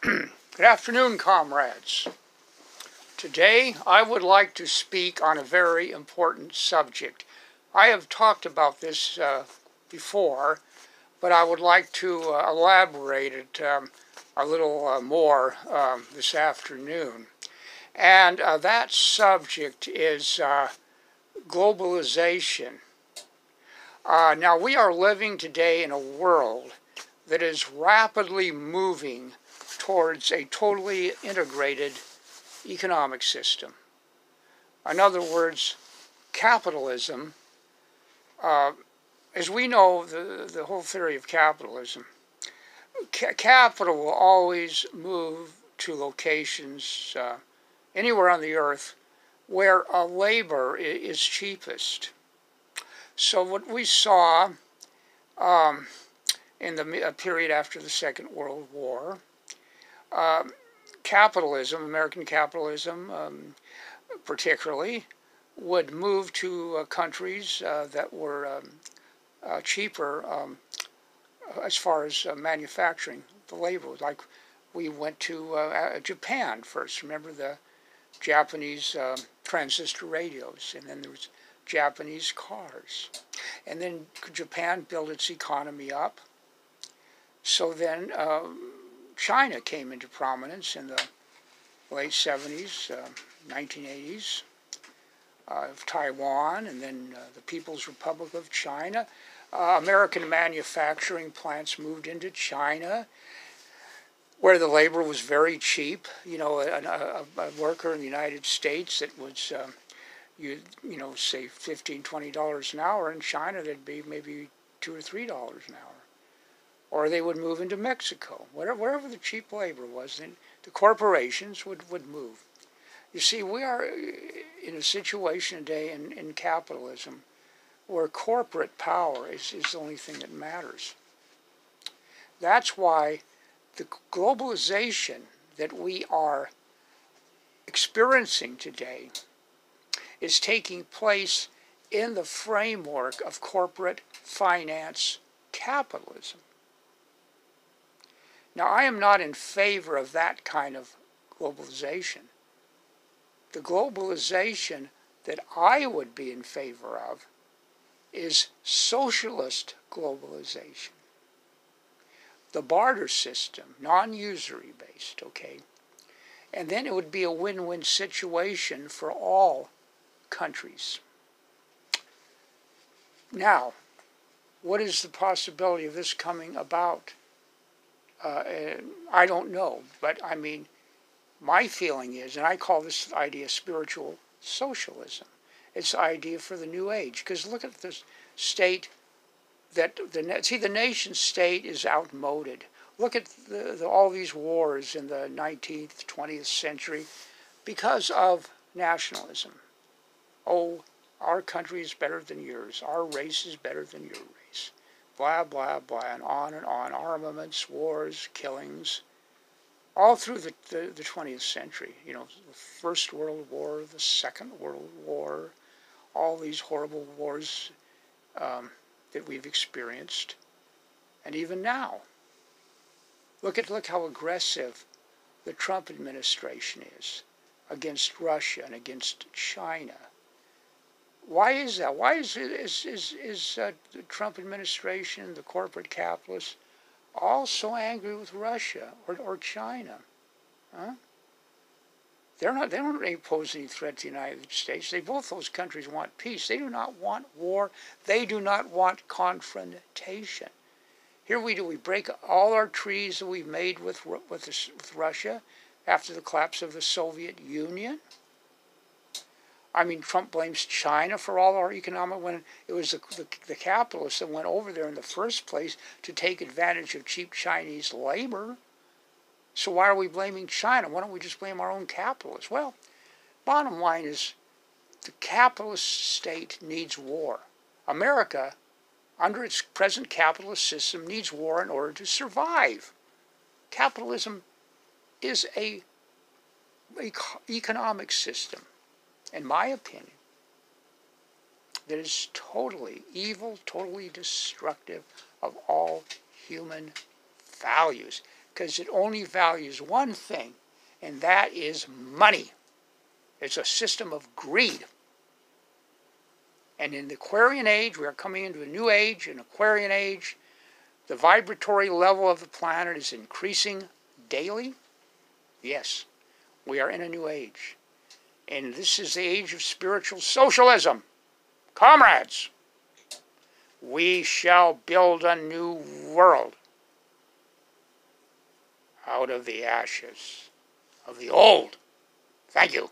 Good afternoon, comrades. Today, I would like to speak on a very important subject. I have talked about this before, but I would like to elaborate it a little more this afternoon. And that subject is globalization. Now, we are living today in a world that is rapidly moving towards a totally integrated economic system. In other words, capitalism, as we know the whole theory of capitalism, capital will always move to locations anywhere on the earth where labor is cheapest. So what we saw in the period after the Second World War, capitalism, American capitalism particularly, would move to countries that were cheaper as far as manufacturing the labor. Like we went to Japan first. Remember the Japanese transistor radios, and then there was Japanese cars. And then Japan built its economy up. So then China came into prominence in the late 70s, 1980s, Taiwan, and then the People's Republic of China. American manufacturing plants moved into China, where the labor was very cheap. You know, a worker in the United States that was, say $15, $20 an hour. In China, that'd be maybe $2 or $3 an hour. Or they would move into Mexico. Wherever the cheap labor was, then the corporations would move. You see, we are in a situation today in capitalism where corporate power is the only thing that matters. That's why the globalization that we are experiencing today is taking place in the framework of corporate finance capitalism. Now, I am not in favor of that kind of globalization. The globalization that I would be in favor of is socialist globalization. The barter system, non-usury based, okay? And then it would be a win-win situation for all countries. Now, what is the possibility of this coming about? I don't know, but I mean, my feeling is, and I call this idea spiritual socialism. It's the idea for the new age. Because look at this state that the nation state is outmoded. Look at all these wars in the 19th, 20th century because of nationalism. Oh, our country is better than yours. Our race is better than your race. Blah, blah, blah, and on and on. Armaments, wars, killings, all through the 20th century. You know, the First World War, the Second World War, all these horrible wars that we've experienced. And even now, look how aggressive the Trump administration is against Russia and against China. Why is that? Why is the Trump administration, the corporate capitalists, all so angry with Russia or China? Huh? They don't pose any threat to the United States. Both those countries want peace. They do not want war. They do not want confrontation. Here we break all our treaties that we've made with Russia after the collapse of the Soviet Union. I mean, Trump blames China for all our economic, when it was the capitalists that went over there in the first place to take advantage of cheap Chinese labor. So why are we blaming China? Why don't we just blame our own capitalists? Well, bottom line is the capitalist state needs war. America, under its present capitalist system, needs war in order to survive. Capitalism is an economic system, in my opinion, that is totally evil, totally destructive of all human values. because it only values one thing, and that is money. It's a system of greed. And in the Aquarian age, we are coming into a new age, an Aquarian age. The vibratory level of the planet is increasing daily. Yes, we are in a new age. And this is the age of spiritual socialism. Comrades, we shall build a new world out of the ashes of the old. Thank you.